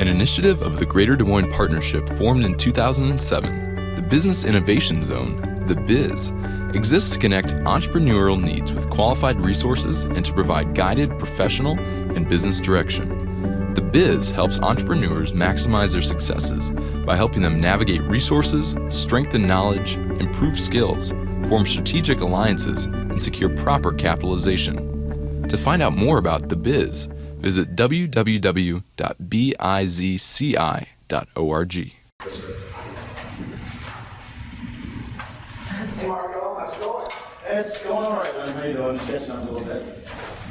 An initiative of the Greater Des Moines Partnership formed in 2007, the Business Innovation Zone, the BIZ, exists to connect entrepreneurial needs with qualified resources and to provide guided professional and business direction. The BIZ helps entrepreneurs maximize their successes by helping them navigate resources, strengthen knowledge, improve skills, form strategic alliances, and secure proper capitalization. To find out more about the BIZ, visit www.bizci.org. Hey Marco, how's it going? It's going all right, Lynn. How you doing? Stretching up a little bit.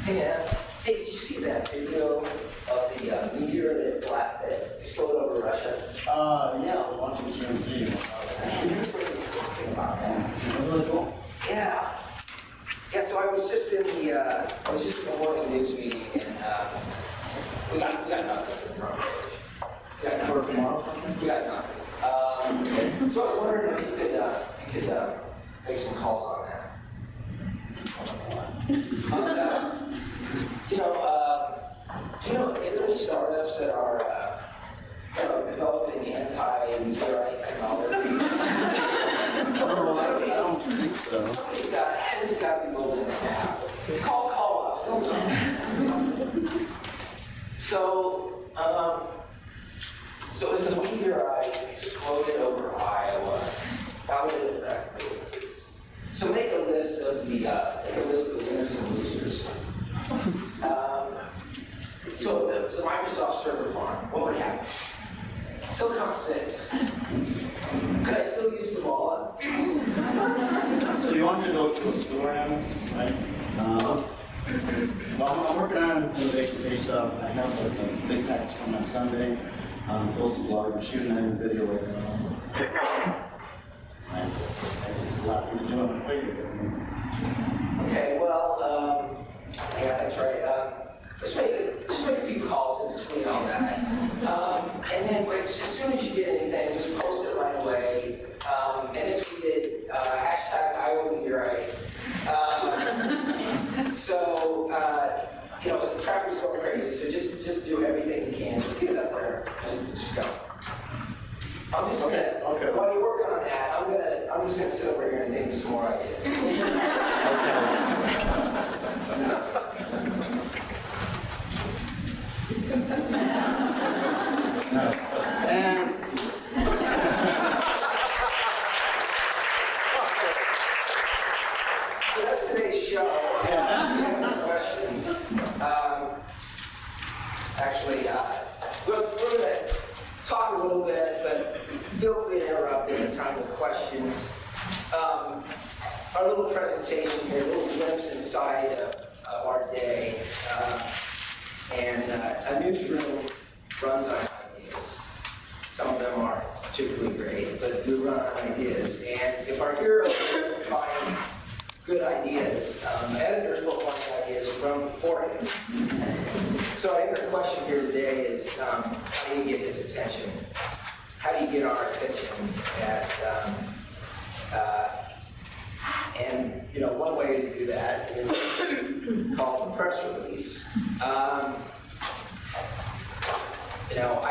Hey man, hey, did you see that video of the meteor that exploded over Russia? Yeah, I was watching TMZ. About that. Really cool. Yeah. Yeah, so I was just in the morning news meeting and we got nothing for tomorrow. For tomorrow? We got nothing. So I was wondering if you could make some calls on that. Do you know any startups that are developing anti-meteorite technology? I don't think so. Somebody's got to be building it now. Call up. So if the meteorite exploded over Iowa, how would it affect businesses? So make a list of the winners and losers. So the Microsoft server farm, what would happen? Silicon 6. Could I still use the wallet? So you want me to go to a story on this? Right? Well, I'm working on innovation-based stuff. I have a big package coming on Sunday. Post a blog. I'm shooting a video right now. There's a lot of things to do on the plate here. Okay, well, yeah, that's right. Just make a few calls in between all that. And then as soon as you get anything, just post it right away. And then tweet it, hashtag Iowa Meteorite. The traffic's going crazy, so just do everything you can. Just get it up there. Just go. I'm just gonna, while you're working on that, I'm just gonna sit over here and think of some more ideas. Thanks. So that's today's show. If you have any questions, we're going to talk a little bit, but feel free to interrupt any time with questions. Our little presentation here, a little glimpse inside of our day. And a newsroom runs on ideas. Some of them are particularly great, but we run on ideas. And if our hero doesn't find good ideas, editors will find ideas for him. So I think our question here today is, how do you get his attention? How do you get our attention and one way to do that is called a press release. I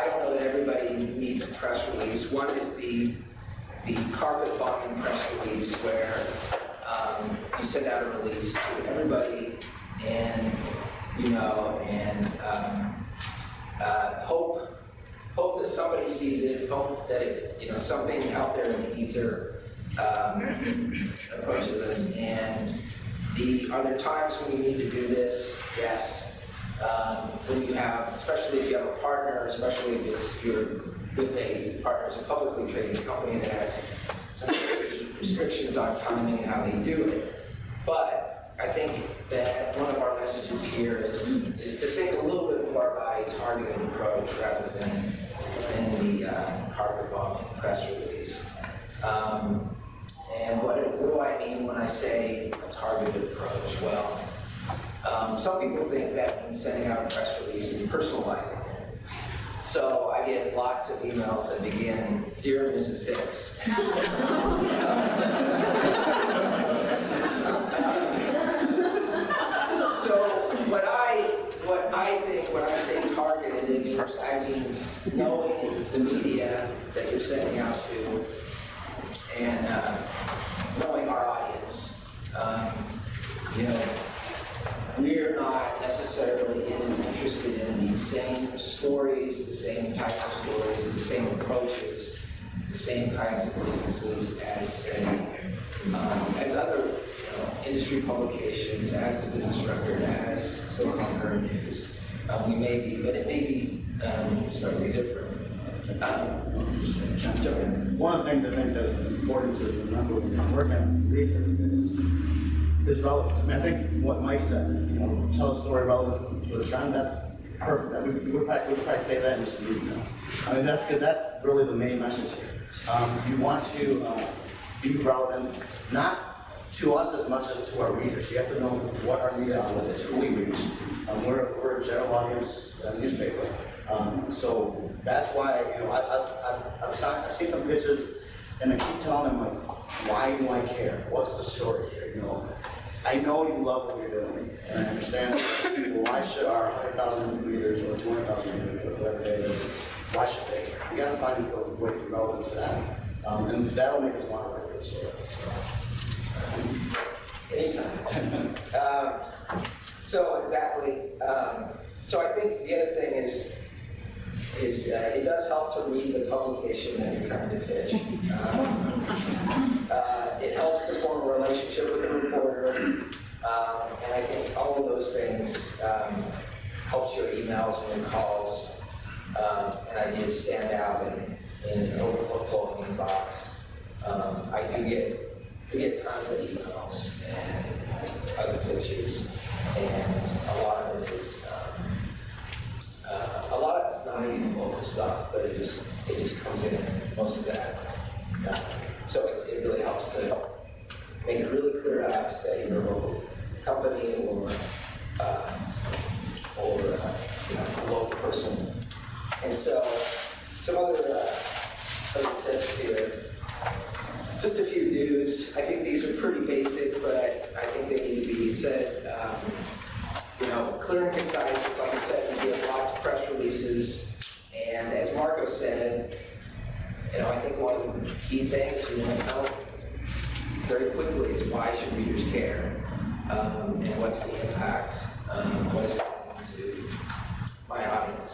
don't know that everybody needs a press release. One is the carpet bombing press release where you send out a release to everybody and hope that somebody sees it, hope that something out there in the ether approaches us. And are there times when you need to do this? Yes. When you have, especially if you have a partner, especially if you're with a partner as a publicly traded company that has some restrictions on timing and how they do it. But I think that one of our messages here is to think a little bit more about a targeted approach rather than the carpet bombing press release. And what do I mean when I say a targeted approach? Well, some people think that means sending out a press release and personalizing it. So I get lots of emails that begin, "Dear Mrs. Hicks." So what I think when I say targeted, it means I means knowing the media that you're sending out to and knowing our audience. You know, we're not necessarily interested in the same stories, the same type of stories, the same approaches, the same kinds of businesses as, say, as other industry publications, as the Business Record, as Silicon Current News. We may be, but it may be slightly different. One of the things I think that's important to remember when you're working on research is relevance. I mean, I think what Mike said, tell a story relevant to the trend, that's perfect. We would probably say that in just a minute. I mean, that's good. That's really the main message here. You want to be relevant, not to us as much as to our readers. You have to know what our reader is, who we reach. We're a general audience newspaper. So that's why, I've seen some pitches and I keep telling them, like, why do I care? What's the story here? I know you love what you're doing, and I understand that. Why should our 100,000 readers or 200,000 readers, or whatever it is, why should they care? We got to find a way to be relevant to that, and that'll make us want to write a good story. Anytime. So exactly. So I think the other thing is it does help to read the publication that you're trying to pitch. It helps to form a relationship with the reporter, and I think all of those things helps your emails and your calls and ideas stand out in an overflowing inbox. We get tons of emails and other pitches, and a lot of it is not even local stuff, but it just comes in, most of that. So it really helps to make it really clear to us that you're a local company or a local person. And so some other tips here. Just a few do's. I think these are pretty basic, but I think they need to be said. Clear and concise. It's like I said, we give lots of press releases, and as Marco said, I think one of the key things you want to know very quickly is why should readers care, and what's the impact, what is it mean to my audience.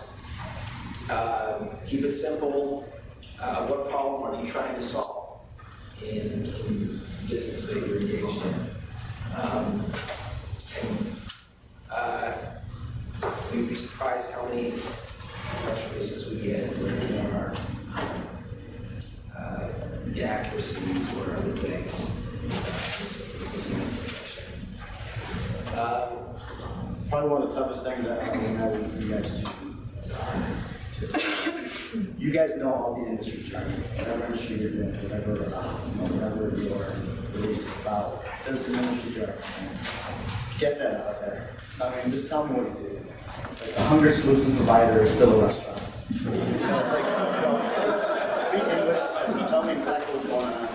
Keep it simple. What problem are you trying to solve in business that you're engaged in? You'd be surprised how many press releases we get where there are inaccuracies or other things, missing information. Probably one of the toughest things that I can imagine for you guys you guys know all the industry jargon, whatever industry you're doing, whatever your release is about. There's some industry jargon. Get that out there. I mean, just tell me what you do. Like a hunger solution provider is still a restaurant. Speak English and tell me exactly what's going on,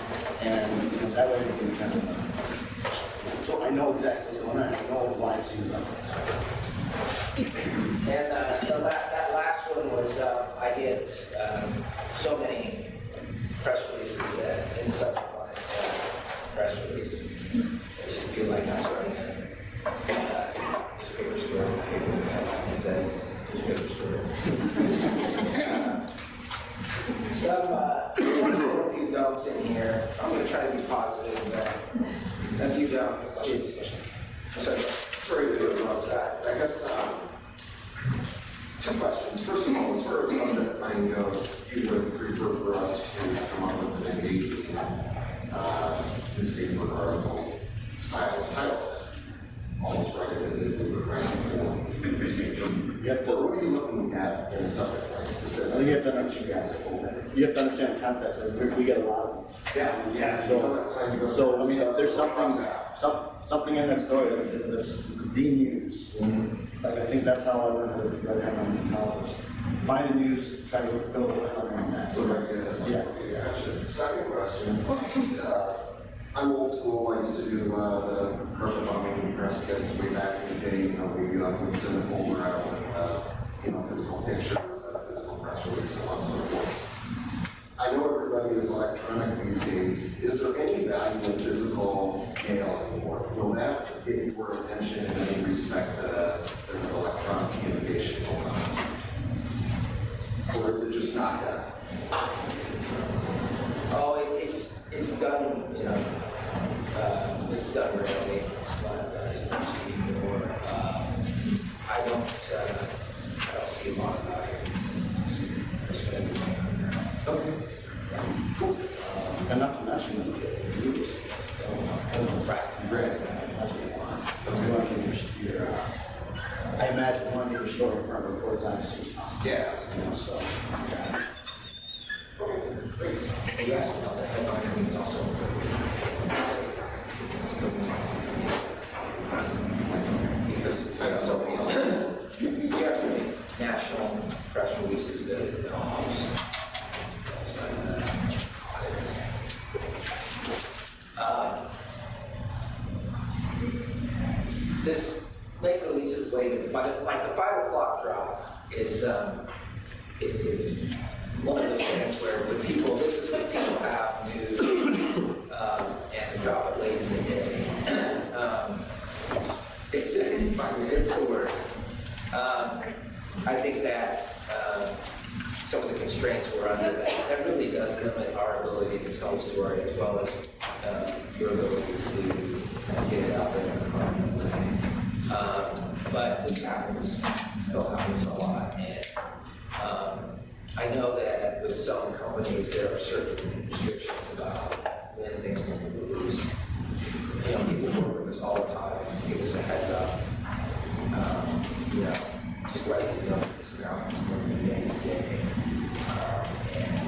and that way we can kind of. So I know exactly what's going on. I know why it's used on things. And that last one was I get so many press releases that in subject lines press release, it should feel like us running a newspaper story. It says newspaper story. A few don'ts in here. I'm going to try to be positive, but a few don'ts. Sorry to interrupt that. I guess two questions. First of all, as far as subject line goes, you would prefer for us to come up with an engaging newspaper article style title. Almost write it as if we were writing for them. What are you looking at in a subject line specifically? I think you have to understand the context. We get a lot of them. Yeah. So I mean, if there's something in that story that's the news, like I think that's how I learned to write headlines in college. Find the news, try to build a headline on that. So that's it. Yeah. Second question. I'm old school. I used to do the carpet bombing press kits way back in the day. We would send a folder out with physical pictures, physical days, is there any value in physical mail anymore? Will that get your attention in any respect the electronic communication going on? Or is it just not that? Oh, it's done, you know, it's done rarely, it's not done as much anymore. I don't see a lot of value. Okay. Cool. And not to mention the news. Right. That's what you want. You want to get your I imagine you want to get your story in front of reporters as soon as possible. Yeah. You know, so. Yeah. You asked about the headline, I think it's also because so many you have so many national press releases that this late releases late, by the 5 o'clock drop is it's one of those things where when people, this is when people have news and they drop it late in the day. It's the worst. I think that some of the constraints we're under, that really does limit our ability to tell a story as well as your ability to get it out there in a prominent way. But this still happens a lot. And I know that with some companies there are certain restrictions about when things can be released. You know, people work with us all the time, give us a heads up. You know, just letting you know this announcement is going to be made today. And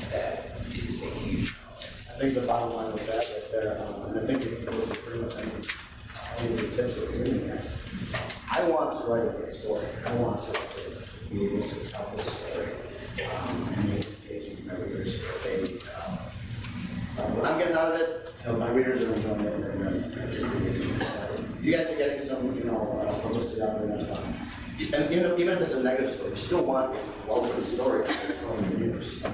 that is a huge I think the bottom line with that right there, and I think it goes to pretty much any of the tips that we're giving guys. I want to write a great story. I want to be able to tell this story and make it engaging for my readers. What I'm getting out of it, you know, my readers are enjoying it. You guys are getting some, you know, publicity out there, that's fine. And even if it's a negative story, you still want a well-written story that's going to readers. I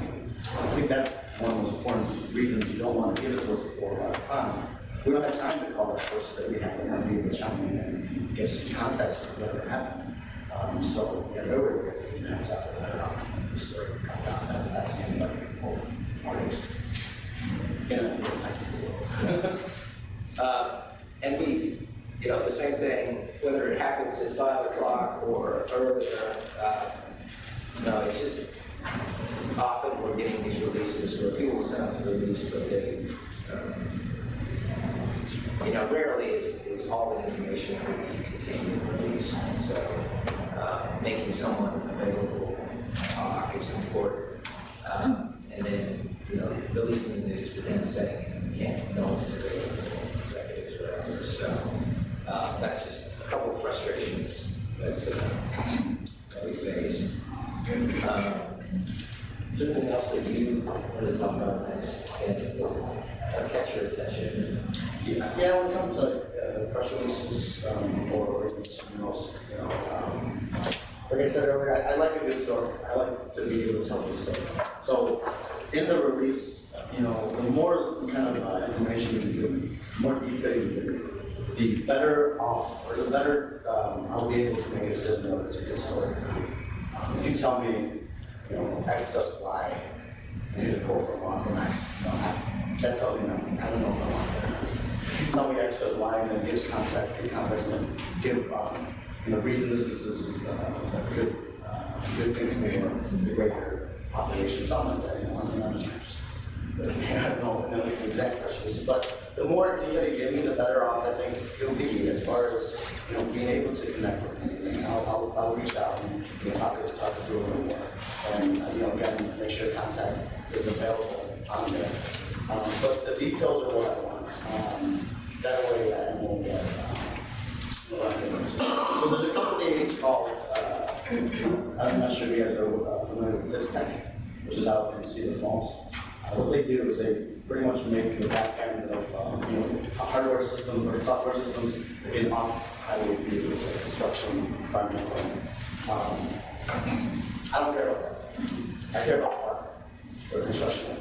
think that's one of the most important reasons you don't want to give it to us before a lot of time. We don't have time to call our sources that we have to be able to chime in and give some context of what happened. So, yeah, there were getting that out of that the story would come down. That's the end of both parties. and we, you know, the same thing, whether it happens at 5 o'clock or earlier, you know, it's just often we're getting these releases where people will send out the release, but they, you know, rarely is all the information that you contain in the release. And so making someone available to talk is important. And then, you know, releasing the news, but then saying, you can't, no one's available, executives, whatever. So that's just a couple of frustrations that we face. Is there anything else that you want to talk about next and kind of catch your attention? Yeah, when it comes to press releases or something else, you know, like I said earlier, I like a good story. I like to be able to tell a good story. So in the release, you know, the more kind of information you give, the more detail you give, the better off, or the better I'll be able to make a decision whether it's a good story. If you tell me, you know, X does Y, and here's a quote from X, you know, that tells me nothing. I don't know if I want that. If you tell me X does Y, and then gives context, and then give, you know, reason this is a good thing for the greater population, something like that, you know, I'm just I don't know the exact questions, but the more detail you give me, the better off I think you'll be as far as, you know, being able to connect with me. And I'll reach out and, you know, talk through a little more. And, you know, again, make sure contact is available on there. But the details are what I want. That way I won't get what I get into. So there's a company called, I'm not sure if you guys are familiar with this tech, which is out in Cedar Falls. What they do is they pretty much make the back end of you know, a hardware system or software systems in off-highway vehicles, like construction, environmental. I don't care about that. I care about farm or construction.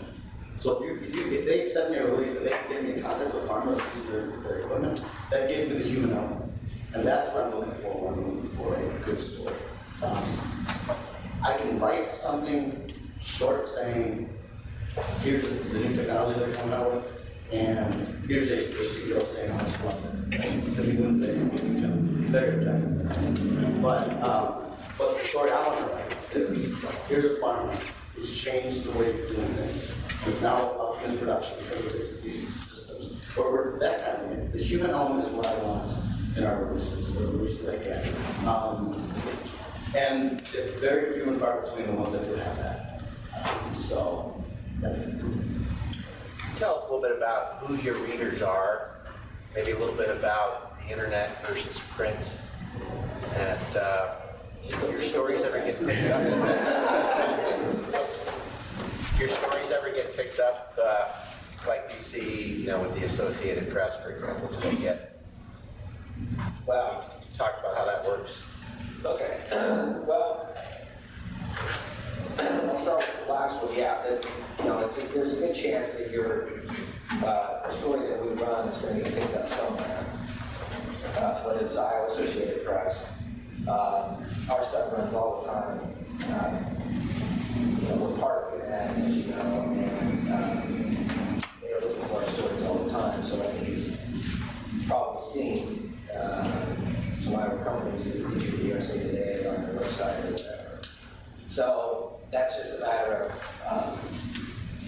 So if they send me a release and they can get me in contact with a farmer that uses their equipment, that gives me the human element. And that's what I'm looking for when I'm looking for a good story. I can write something short saying, here's the new technology they're coming out with, and here's a CEO saying how much he loves it. Because he wouldn't say anything, he's very objective. But the story I want to write is, here's a farmer who's changed the way of doing things. He's now up in production because of these systems. Or that kind of thing. The human element is what I want in our releases, the releases I get. And it's very few and far between the ones that do have that. Tell us a little bit about who your readers are, maybe a little bit about the internet versus print, and your stories ever get picked up. Your stories ever get picked up, like we see, with the Associated Press, for example, do they get? Well, Talk about how that works. okay. Well, I'll start with the last one. Yeah, there's a good chance that a story that we run is going to get picked up somewhere, whether it's Iowa Associated Press. Our stuff runs all the time. We're part of it, as you know, and they're looking for our stories all the time. So I think it's probably seen some of our companies that feature the USA Today on their website or whatever. So that's just a matter of,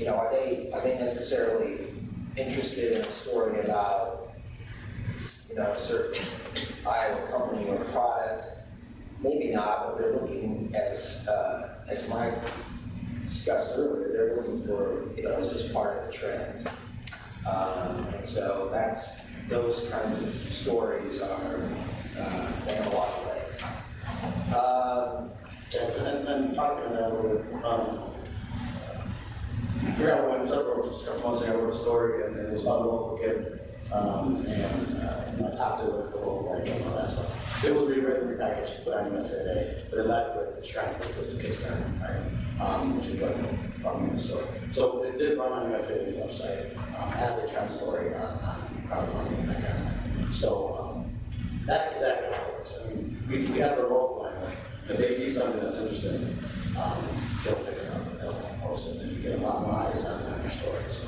are they necessarily interested in a story about, a certain Iowa company or product? Maybe not, but they're looking, as Mike discussed earlier, they're looking for, is this part of the trend? And so those kinds of stories they have a lot of legs. And talking about a little bit, I forgot when once I wrote a story and it was about a local kid, and I topped it with the local like and all that stuff. It was rewritten, repackaged, put on USA Today, but it led with the trend, which was the Kickstarter, right? Which is what brought me the story. So it did run on USA Today's website as a trend story on crowdfunding and that kind of thing. So that's exactly how it works. I mean, we have a role plan. If they see something that's interesting, they'll pick it up and they'll post it, and you get a lot more eyes on your story. So.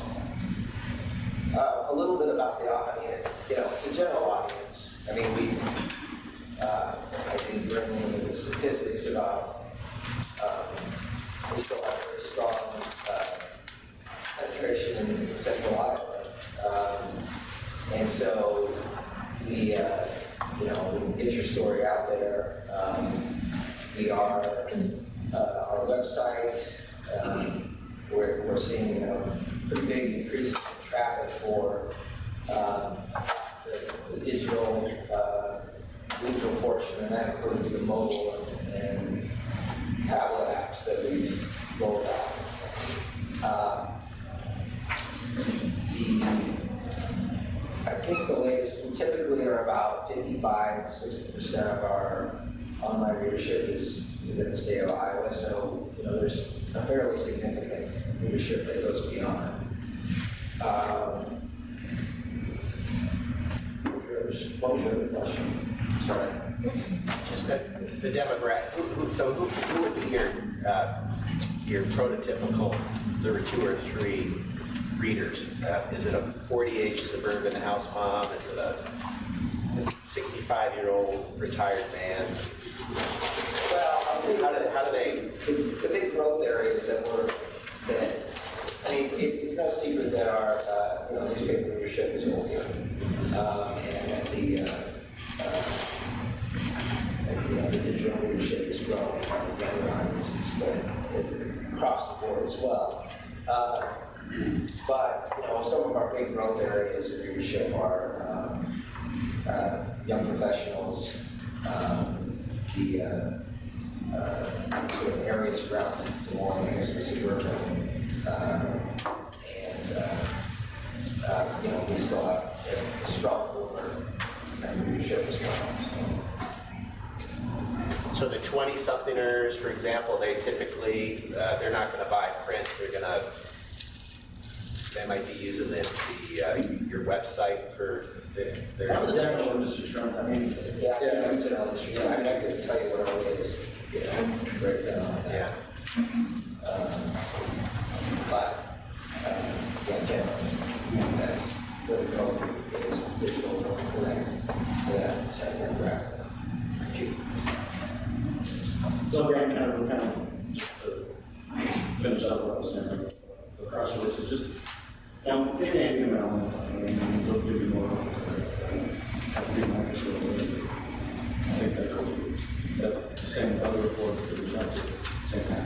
A little bit about the audience. It's a general audience. I mean, I didn't bring any of the statistics about, we still have very strong penetration in central Iowa. And so we get your story out there. We are, our website, we're seeing, pretty big increases in traffic for the digital portion, and that includes the mobile and tablet apps that we've rolled out. I think the latest, we typically are about 55-60% of our online readership is within the state of Iowa, so there's a fairly significant readership that goes beyond. What was your other question? Sorry. Just the demographic. Who would be your prototypical? There were 2 or 3 readers. Is it a 40-age suburban house mom? Is it a 65-year-old retired man? Well, I'll tell you How do they? The big growth areas it's no secret that our newspaper readership is older, and that the digital readership is growing on younger audiences, but across the board as well. But some of our big growth areas of readership are young professionals, the sort of areas around Des Moines, I guess the suburban, we still have a strong boomer and readership as well. So the 20-somethingers, for example, they typically they're not going to buy print. They're going to they might be using your website for their. That's a general industry term, I mean. Yeah, I think that's general industry. I mean, I couldn't tell you what our latest, breakdown on that. Yeah. But, yeah, generally, that's where the growth is digital for that tech demographic. So again, kind of just to finish up what I was saying, the press release is just, in the email, they'll give you more, I think that goes, that the same other reports that we went to, same thing.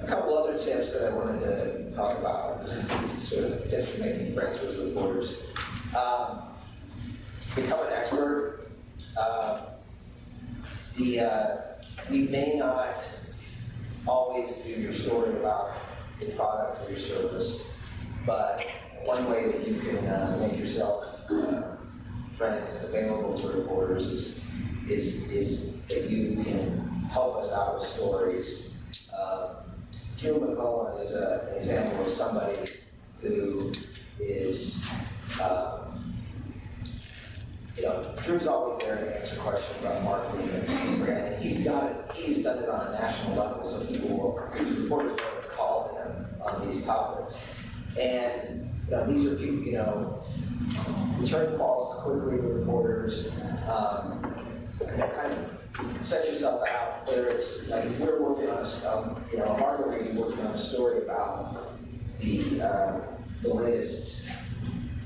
A couple other tips that I wanted to talk about, this is sort of tips for making friends with reporters. Become an expert. We may not always do your story about your product or your service, but one way that you can make yourself friends and available to reporters is that you can help us out with stories. Drew McClellan is an example of somebody who is, Drew's always there to answer questions about marketing and brand, and he's done it on a national level, so reporters will call him on these topics. And these are people, return calls quickly with reporters, kind of set yourself out, whether it's like if we're working on Marco may be working on a story about the latest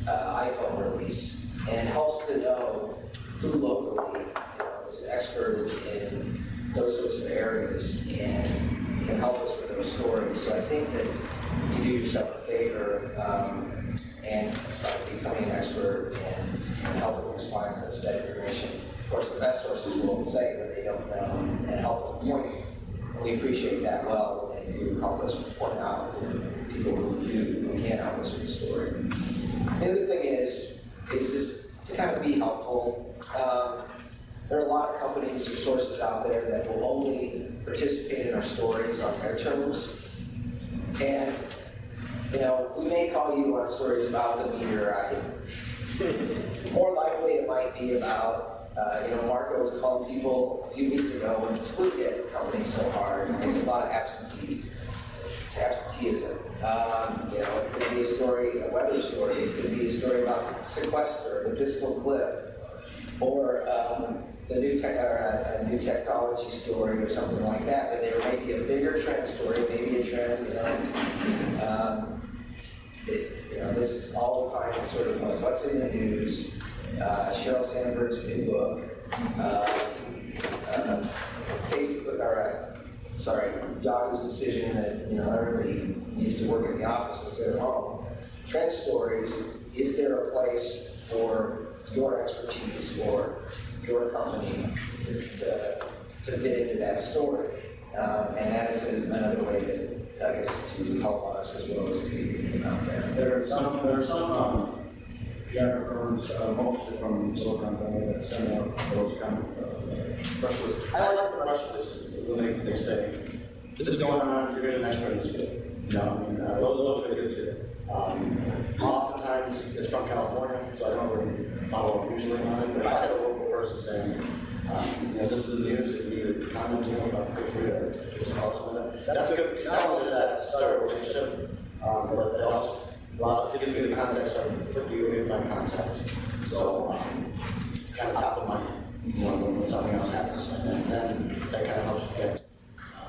iPhone release, and it helps to know who locally is an expert in those sorts of areas and can help us with those stories. So I think that you do yourself a favor and start becoming an expert and helping us find that information. Of course, the best sources will say that they don't know and help us point. And we appreciate that well when they do help us point out people who can help us with the story. The other thing is just to kind of be helpful. There are a lot of companies or sources out there that will only participate in our stories on their terms. And, we may call you on stories about the meteorite. More likely it might be about, Marco was calling people a few weeks ago when the flu hit the company so hard, and there's a lot of absenteeism. It could be a story, a weather story. It could be a story about sequester, the fiscal cliff, or the new a new technology story or something like that. But there may be a bigger trend story, maybe a trend. This is all the time. It's sort of like what's in the news. Sheryl Sandberg's new book. Yahoo's decision that everybody needs to work in the office instead of home. Trend stories, is there a place for your expertise or your company to fit into that story? And that is another way to help us as well as to get them out there. There are some firms, mostly from Silicon Valley, that send out those kind of press releases. I like the press releases when they say, this is going on, you're an expert in this field. Those are good too. Oftentimes it's from California, so I don't really follow up usually on it. But if I had a local person saying, this is the news, if you need to comment, feel free to just call us on that. That's good because not only does that start a relationship, but it also gives me the context of you and my contacts. So kind of top of mind, when something else happens, and then that kind of helps you get.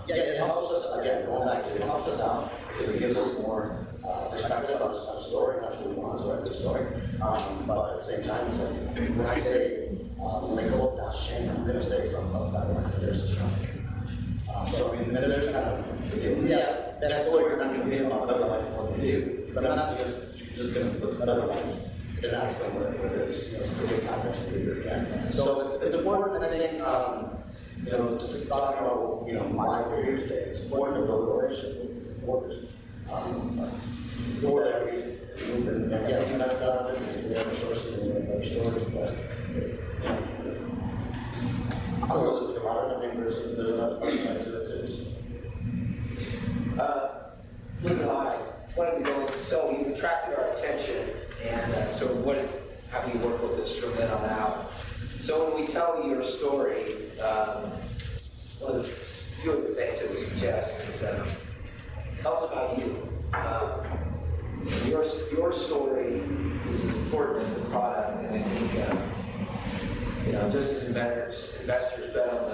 It helps us, again, going back to it helps us out because it gives us more perspective on a story. That's what we want to write a good story. But at the same time, it's like, when I say, when I go up down Shane, I'm going to say from Better Life that there's this company. So, there's kind of, that story is not going to be about Better Life and what they do, but I'm not just going to put Better Life in an explain where it is, to give context to your again. So it's important, and I think, to talk about, why we're here today, it's important to build a relationship with reporters for that reason. And again, you can benefit out of it because we have resources and we have better stories, but I'm realistic about it. I think there's another side to it too. Moving on, I wanted to go into So you've attracted our attention, and so how do you work with this from then on out? So when we tell your story, one of the few of the things that we suggest is tell us about you. Your story is as important as the product, and I think just as investors bet on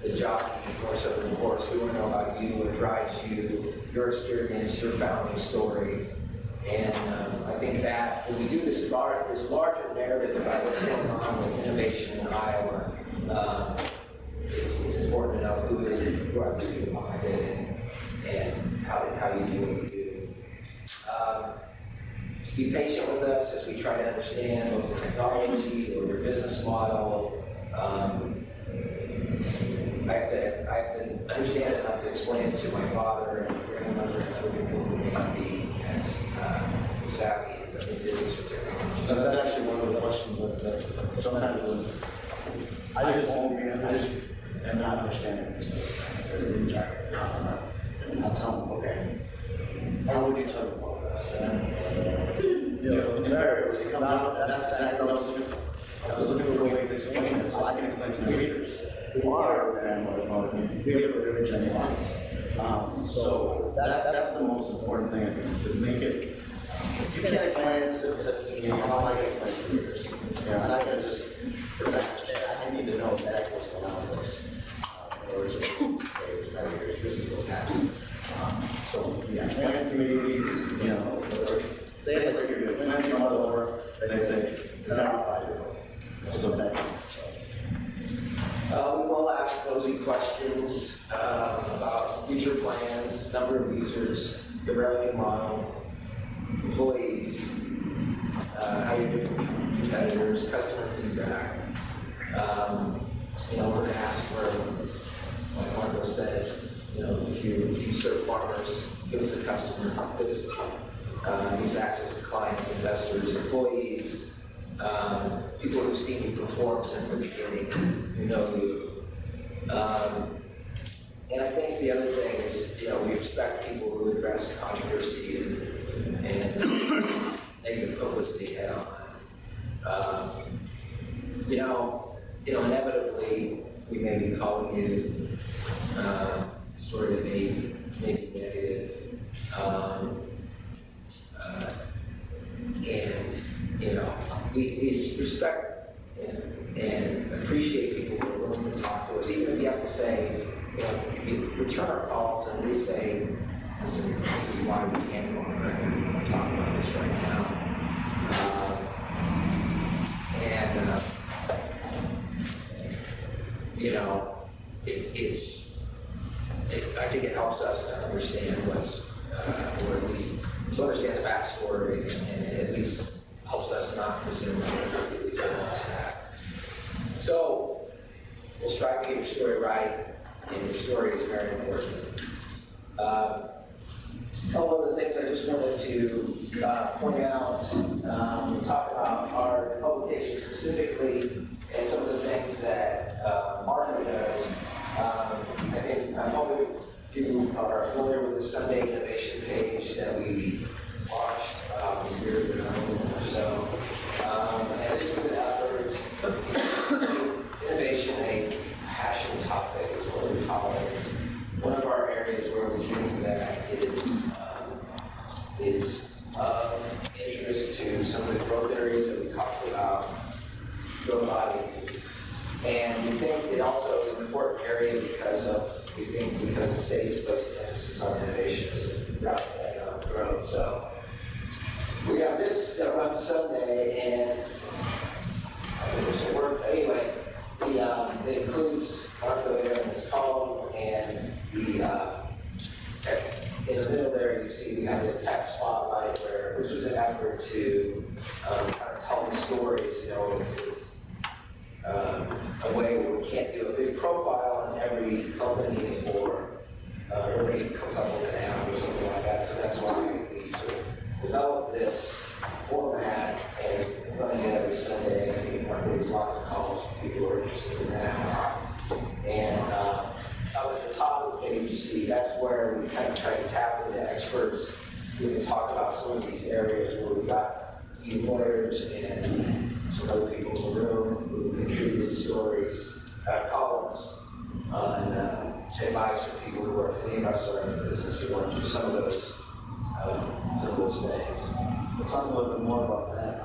the jockey more so than the horse. We want to know about you, what drives you, your experience, your founding story. And I think that when we do this larger narrative about what's going on with innovation in Iowa, it's important to know who are the people behind it and how you do what you do. Be patient with us as we try to understand both the technology or your business model. I have to understand enough to explain it to my father and grandmother and other people who may not be as savvy in business or technology. That's actually one of the questions that sometimes when I just am not understanding these things. They're really jagged. And I'll tell them, okay, how would you tell them about this? And invariably it comes out that that's exactly what I was looking for. I was looking for a way to explain it so I can explain to the readers who are grandmothers, mothers, be able to reach any audience. So that's the most important thing, I think, is to make it. You can't explain it to me, how am I going to explain it to readers? I'm not going to just present it. I need to know exactly what's going on with this. In order to say to my readers, this is what's happening. So, explain it to me, or say it like you're doing. Explain it to your mother, or they say, it's not a 5-year-old. So that. We will ask closing questions about future plans, number of users, the revenue model, employees, how you're different competitors, customer feedback. We're going to ask for, like Marco said, if you serve farmers, give us a customer, give us access to clients, investors, employees, people who've seen you perform since the beginning, who know you. And I think the other thing is, we expect people who address controversy and negative publicity head on. Inevitably, we may be calling you a story that may be negative. We respect and appreciate people who are willing to talk to us, even if you have to say, if you return our calls and we say, listen, this is why we can't go on the record, we want to talk about this right now. I think it helps us to understand or at least to understand the backstory, and at least helps us not presume that at least that. So, we'll strive to get your story right, and your story is very important. One of the things I just wanted to point out, talk about our publication specifically, and some of the things that Marco does. I'm hoping you are familiar with the Sunday Innovation page that we launched a year ago or so. And this was an effort to innovation, a passion topic is what we call it. It's one of our areas where we think that is of interest to some of the growth areas that we talked about, growth audiences. And we think it also is an important area because the state is placing emphasis on innovation rather than growth. So we have this that runs Sunday, and anyway, it includes Marco there in his column, and in the middle there you see we have the tech spotlight, where this was an effort to kind of tell the stories. It's a way where we can't do a big profile on every company or everybody comes up with an app or something like that. So that's why we sort of developed this format and running it every Sunday. I think Marco gets lots of calls from people who are interested in that. And up at the top of the page, you see that's where we kind of try to tap into experts who can talk about some some of these areas where we've got few lawyers and some other people in the room who contributed stories, columns on advice for people who are thinking about starting a business who went through some of those things. We'll talk a little bit more about that.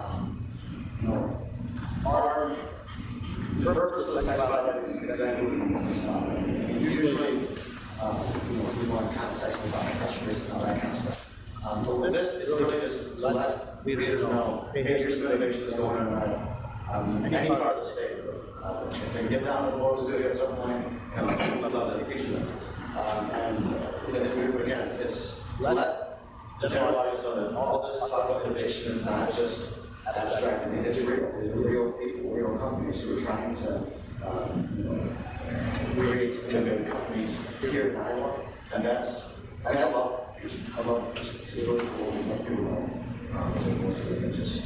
The purpose of the tax audit is exactly what usually, we want context about press release and all that kind of stuff. But with this, it's really just to let readers know, hey, here's some innovation that's going on in any part of the state. If they can get down to the Florida studio at some point, we'd love that we feature them. Again, it's let the general audience know that all this talk about innovation is not just abstract. I mean, it's real. There's real people, real companies who are trying to create innovative companies here in Iowa, and I love the future. I love the future. It's really cool. I love people looking forward to it and just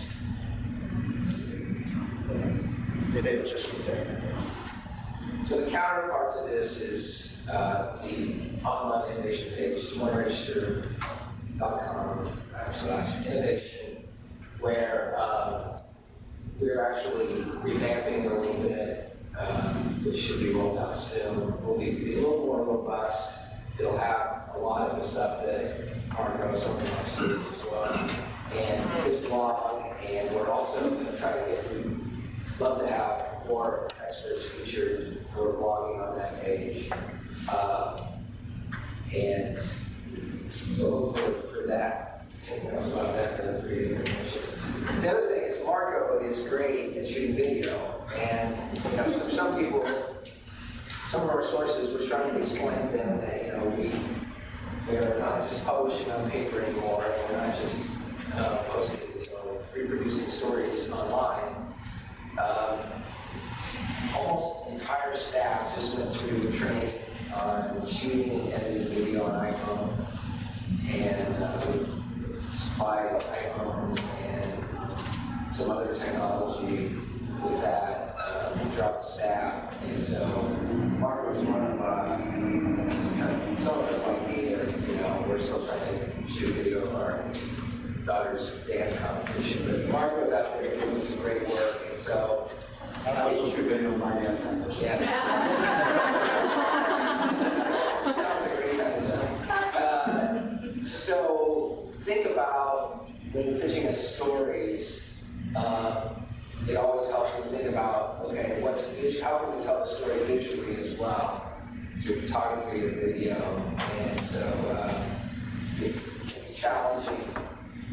they just stay. So the counterpart to this is the online innovation page, DesMoinesRegister.com/innovation, where we're actually revamping it a little bit, which should be rolled out soon. We'll be a little more robust. It'll have a lot of the stuff that Marco, some of my students as well, and his blog, and we're also going to try to love to have more experts featured who are blogging on that page. And so look for that. Anything else about that for the creating information? The other thing is Marco is great at shooting video, and some people, some of our sources, we're trying to explain to them that we are not just publishing on paper anymore, and we're not just posting, reproducing stories online. Almost entire staff just went through training on shooting and editing video on iPhone, and supply iPhones and some other technology with that throughout the staff. And so Mark was one of some of us like me, we're still trying to shoot video of our daughter's dance competition, but Mark was out there doing some great work, and so I also shoot video of my dance competition. yes. That was a great episode. So think about when you're pitching us stories, it always helps to think about, okay, how can we tell the story visually as well, through photography or video, and so it's challenging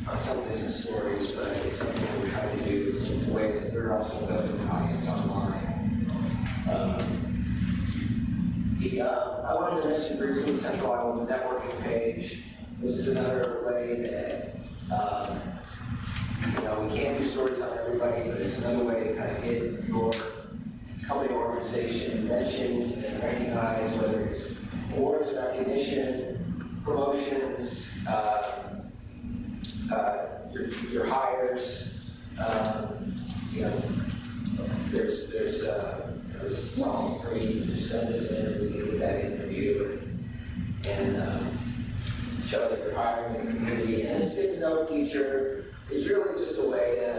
on some business stories, but it's something we're trying to do. It's a way that we're also building an audience online. I wanted to mention briefly the Central Iowa networking page. This is another way that we can't do stories on everybody, but it's another way to kind of get your company organization mentioned and recognized, whether it's awards, recognition, promotions, your hires. There's this is all free. You just send us in, we can get that interview and show that you're hiring in the community. And this Get to Know feature is really just a way to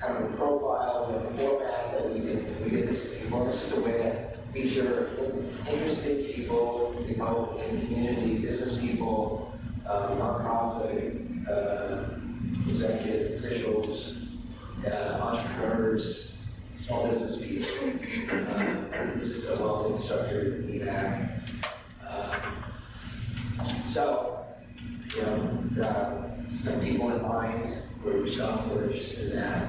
kind of profile the format that we get this to people. It's just a way to feature interesting people, in the community, business people, nonprofit, executive officials, entrepreneurs, small business people. This is a well-structured feedback. So, got people in mind for yourself who are interested in that.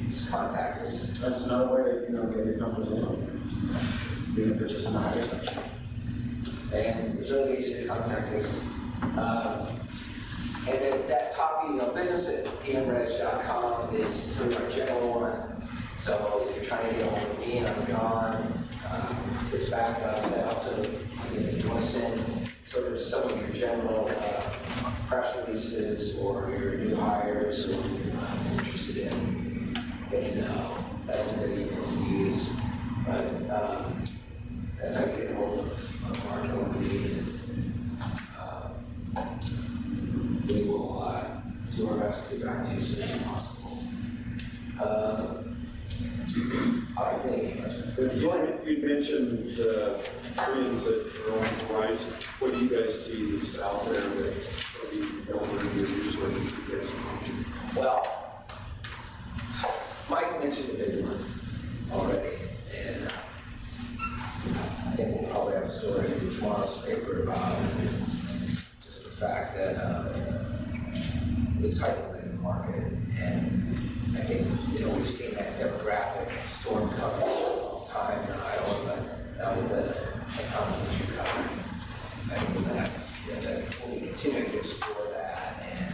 Just contact us. That's another way to get your company on, even if it's just in the higher section. And it's really easy to contact us. And then that top email, business@dmreg.com, is sort of our general one. So if you're trying to get a hold of me and I'm gone, there's backups that also, if you want to send sort of some of your general press releases or your new hires or you're interested in, get to know, that's a good email to use. But that's how you get a hold of Marco and me. We will request to get back to you as soon as possible. I think, You mentioned trends that are on the horizon. What do you guys see that's out there that are being built in your news or that you guys mentioned? well, Mike mentioned a big one already, and I think we'll probably have a story in tomorrow's paper about just the fact that the tight labor market, and I think, we've seen that demographic storm coming for a long time in Iowa, but now with the economy that you covered, I think that we'll be continuing to explore that and,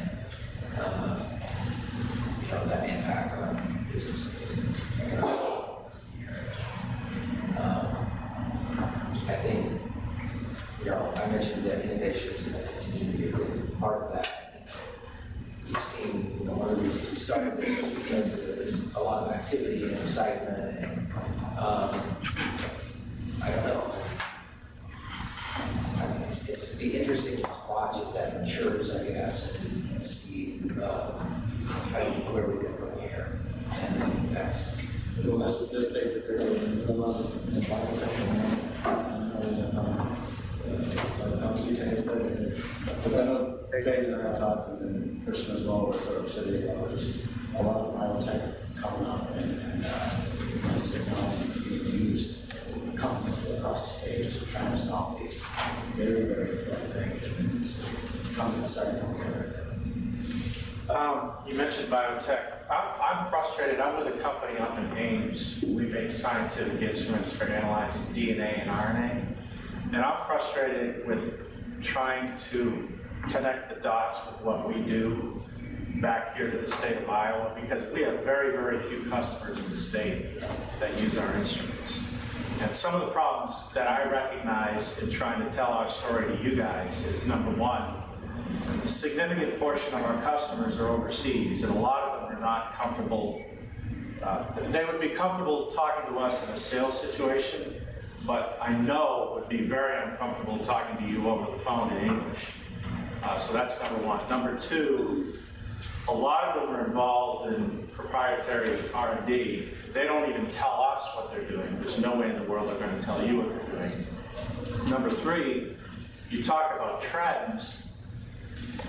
that impact on businesses and economic area. I think, I mentioned that innovation is going to continue to be a big part of that. We've seen, one of the reasons we started this was because there's a lot of activity and excitement, and I don't know. It's be interesting to watch as that matures, I guess, and see where we go from here. And I think that's. Well, this state that they're in the love of but I know Dave and I talked, and then Christian as well, with sort of city, just a lot of biotech coming up and this technology being used for companies across the state, just trying to solve these very, very important things, and it's just coming together. You mentioned biotech. I'm frustrated. I'm with a company up in Ames. We make scientific instruments for analyzing DNA and RNA. And I'm frustrated with trying to connect the dots with what we do back here to the state of Iowa, because we have very, very few customers in the state that use our instruments. And some of the problems that I recognize in trying to tell our story to you guys is, number one, a significant portion of our customers are overseas, and a lot of them are not comfortable. They would be comfortable talking to us in a sales situation, but I know would be very uncomfortable talking to you over the phone in English. So that's number one. Number two, a lot of them are involved in proprietary R&D. They don't even tell us what they're doing. There's no way in the world they're going to tell you what they're doing. Number three, you talk about trends.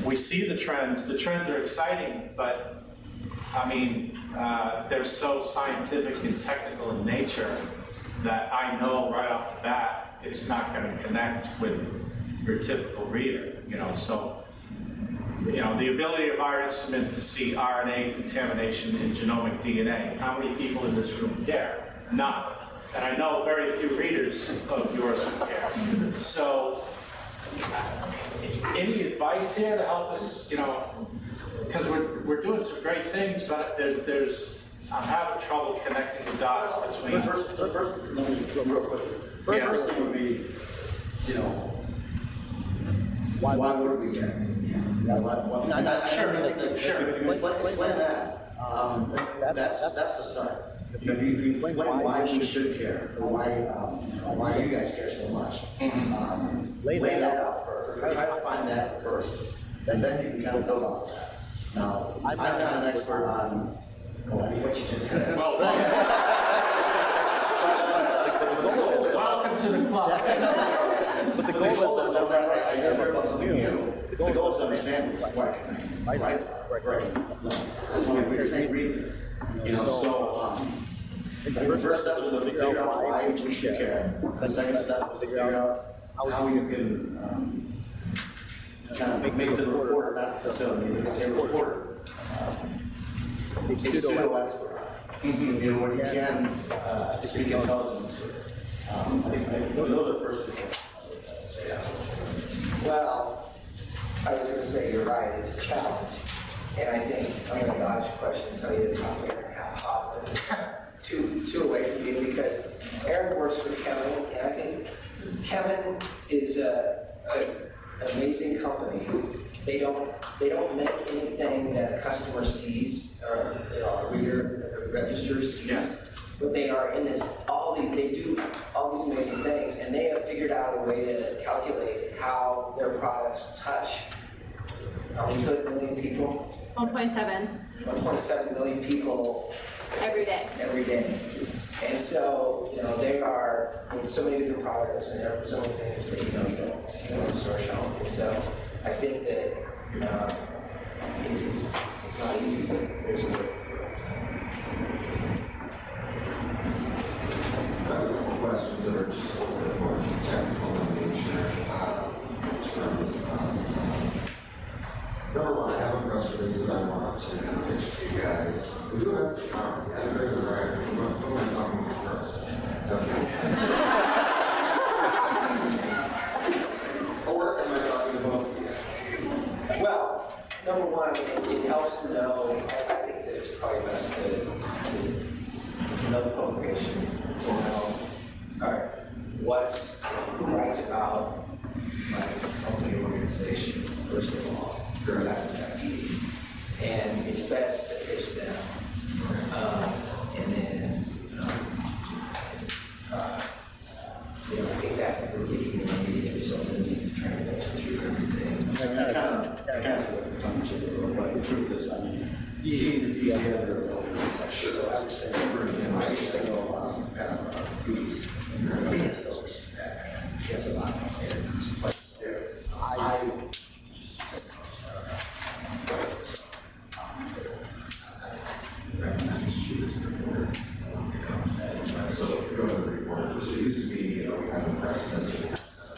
We see the trends. The trends are exciting, but I mean, they're so scientific and technical in nature that I know right off the bat it's not going to connect with your typical reader. So the ability of our instrument to see RNA contamination in genomic DNA. How many people in this room care? None. And I know very few readers of yours would care. So, any advice here to help us, because we're doing some great things, but I'm having trouble connecting the dots between. The first real quick. First thing would be, why would we get? Sure. Explain that. That's the start. If you explain why we should care, or why you guys care so much, lay that out first. Try to find that first, and then you can kind of build off of that. Now, I'm not an expert on what you just said. Well, welcome to the club. But the goal is to understand why can I, right? We read this. So the first step is to figure out why we should care. The second step is to figure out how you can kind of make the reporter, not necessarily a reporter, a pseudo-expert. When you can speak intelligently to it. I think those are the first two things. Well, I was going to say, you're right, it's a challenge. And I think I'm going to dodge a question and tell you to talk to Aaron hot two away from you, because Aaron works for Kevin, and I think Kevin is an amazing company. They don't make anything that a customer sees or a reader at the register sees. Yeah. But they are in this, they do all these amazing things, and they have figured out a way to calculate how their products touch how many million people? 1.7 1.7 million people every day. every day. And so, they are in so many different products and there are so many things, but you don't see them on the store shelf. And so I think that it's not easy, but there's a way to do it. I have a couple questions that are just a little bit more technical in nature. Number one, I have a press release that I want to pitch to you guys. Who has the copy? The editor or the writer? Who am I talking to first? Or am I talking to both of you guys? Well, number one, it helps to know, I think that it's probably best to know the publication, to know, all right, who writes about my company or organization, first of all, or that meeting. And it's best to pitch them. And then, I think that will give you more meeting results than you trying to filter through everything. I kind of sort of tongue twister a little bit through this. I mean, you need to be together a little bit. So I would say, I single kind of beats. So she has a lot of things in this place. I just take the notes. So I recommend shoot it to the board. So go to the report. So it used to be, we have a precedent that we have 7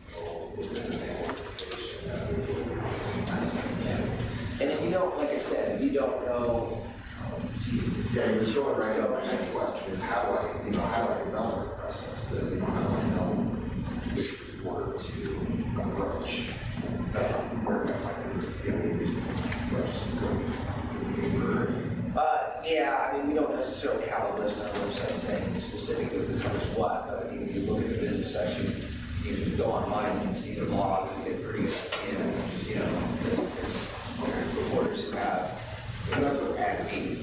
people within the same organization that we will the same time. And if you don't, like I said, if you don't know, Yeah, you're sure right. My next question is how do I develop a process that how do I know which report to approach? Where do I find yeah, I mean, we don't necessarily have a list on our website saying specifically who covers what, but I think if you look at the business section, you can go online and see the blogs and get pretty good idea, there's reporters who have ad feed.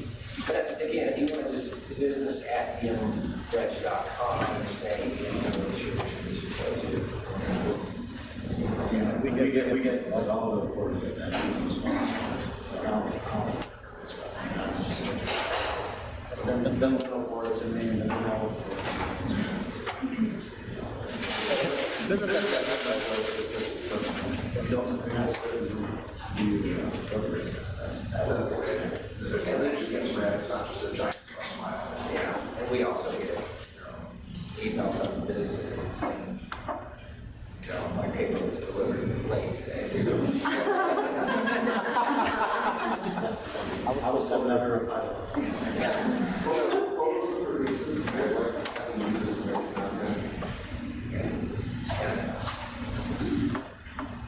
But again, if you want to just the business at dmreg.com and say, what your mission is, We get like all the reports that then they'll go forward to me and then they'll go forward. That's the way the signature gets read. It's not just a giant smile. yeah, and we also get emails out of the business and saying, my paper was delivered late today. I was told never reply. Photos of releases, you guys like having users to make content?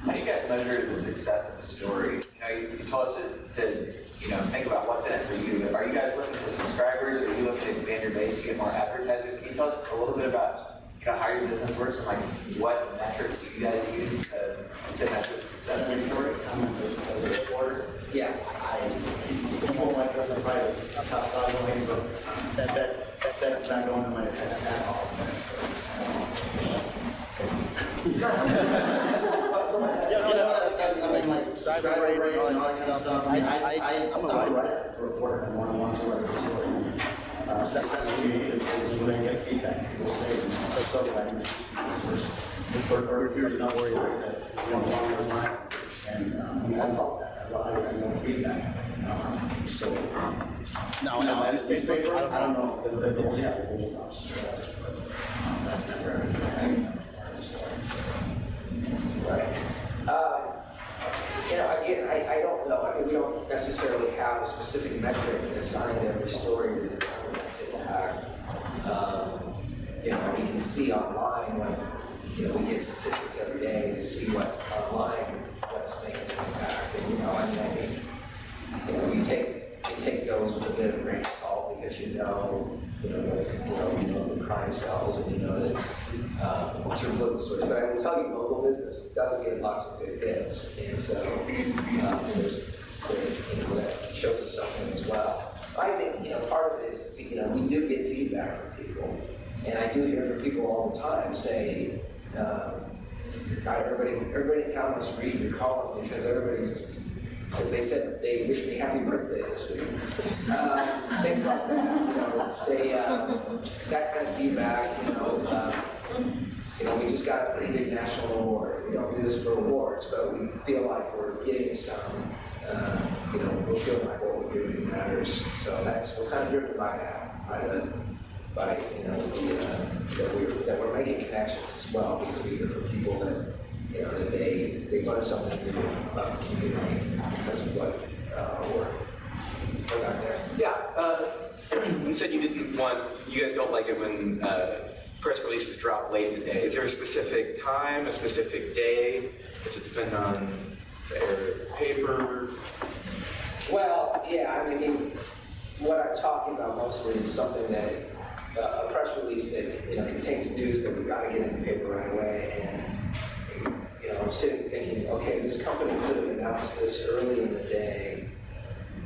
How do you guys measure the success of the story? You told us to think about what's in it for you. Are you guys looking for subscribers, or are you looking to expand your base to get more advertisers? Can you tell us a little bit about how your business works and what metrics do you guys use to measure the success of the story? Yeah, I won't like this, I'm probably a top 5 million, but that's not going to my head at all. I mean, like, subscriber rates and all that kind of stuff. I mean, I'm not a writer, a reporter. I want to write a story. Success to me is when I get feedback. People say, so glad you just or here's another story that along those lines. And I love that. I know feedback. Now, as a newspaper, I don't know. There's a lot. But that's never happened. right. Again, I don't know. I mean, we don't necessarily have a specific metric assigned to every story to determine its impact. We can see online when, we get statistics every day to see what online what's making an impact. And, I think, you take those with a bit of a grain of salt because you know the crime cells and you know that sort of local stories. But I will tell you, local business does get lots of good hits, and so that shows us something as well. I think part of it is we do get feedback from people, and I do hear from people all the time say, God, everybody in town must read your column because because they said they wish me happy birthday this week. Things like that, you know, that kind of feedback, you know, we just got a pretty big national award. We don't do this for awards, but we feel like we're getting some, you know, we're feeling like what we're doing matters. So we're kind of driven by that, by you know, that we're making connections as well, because we hear from people that, you know, that they learn something new about the community because of what we're out there. Yeah, you said you guys don't like it when press releases drop late in the day. Is there a specific time, a specific day? Does it depend on the paper? Well, yeah, I mean, what I'm talking about mostly is something that, a press release that, you know, contains news that we've got to get in the paper right away. And, you know, I'm sitting thinking, okay, this company could have announced this early in the day,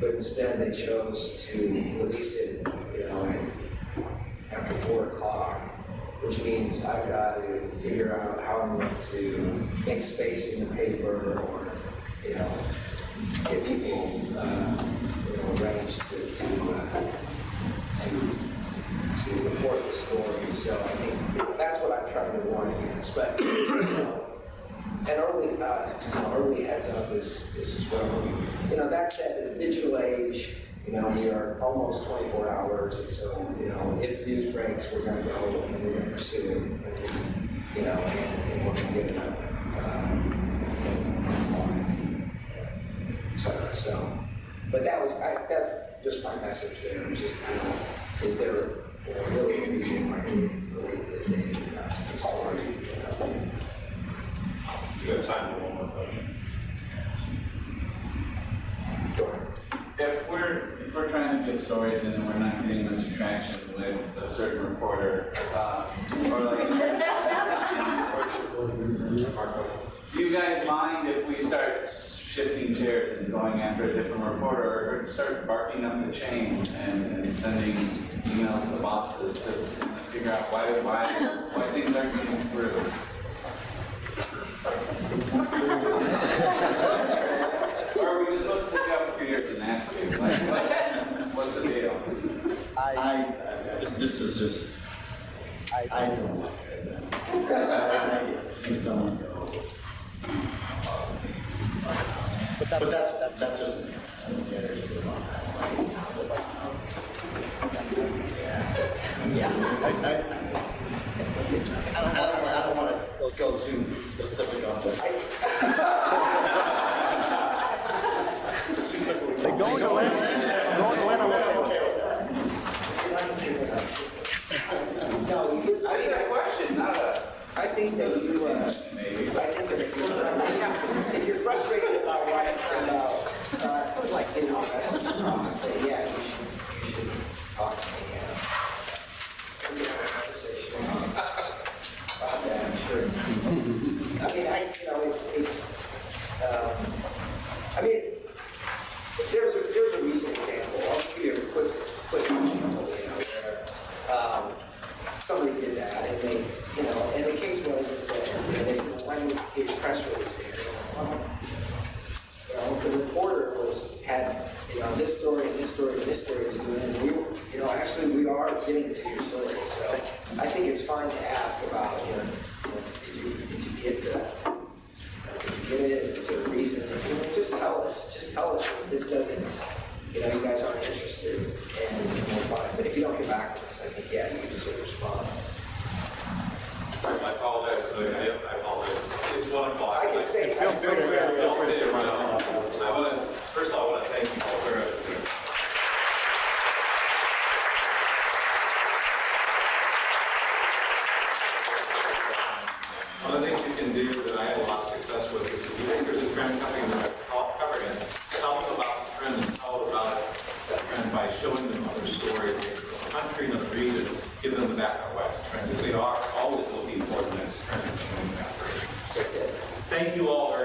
but instead they chose to release it, you know, after 4 o'clock, which means I've got to figure out how I'm going to make space in the paper, or, you know, get people, you know, arranged to report the story. So I think that's what I'm trying to warn against. But, you know, an early heads up is just what I'm looking. You know, that said, in the digital age, you know, we are almost 24 hours, and so, you know, if news breaks, we're going to go and we're going to pursue it, and, you know, and we're going to get it up. So, but that's just my message there. It's just, you know, is there, you know, really a reason why we need to leave the day to announce the story? You have time for one more question. Go ahead. If we're trying to get stories in and we're not getting much traction with a certain reporter, or like, do you guys mind if we start shifting chairs and going after a different reporter, or start barking up the chain and sending emails to bosses to figure out why things aren't getting through? Or are we just supposed to take out a few years and ask you, what's the deal? This is just, I don't like it. I see someone go. But that's just me. I don't get it. I don't want to go too specific on this. Going to win. I'm okay with that. No, I mean, a question, not a... I think that you, maybe. I think that if you're frustrated about getting your message across, then yeah, you should talk to me. We have a conversation about that, I'm sure. I mean, I mean, there's a recent example. I'll just give you a quick example, you know, where somebody did that, and they, you know, and the case was is that, you know, they said, well, why didn't you get your press release in? You know, the reporter had, you know, this story and this story and this story was doing it, and we were, you know, actually we are getting to your story. So I think it's fine to ask about, you know, did you get it? Is there a reason? You know, just tell us if this doesn't, you know, you guys aren't interested, and we're fine. But if you don't get back from us, I think, yeah, you deserve a response. I apologize for the, I apologize. It's 1 o'clock. I can stay. Feel free to run out. First of all, I want to thank you all very much. One of the things you can do that I had a lot of success with is if you think there's a trend coming and they're covering it, tell them about the trend and tell them about that trend by showing them other stories, the country and the region, give them the background why it's a trend, because they are always looking for the next trend. Thank you all very much.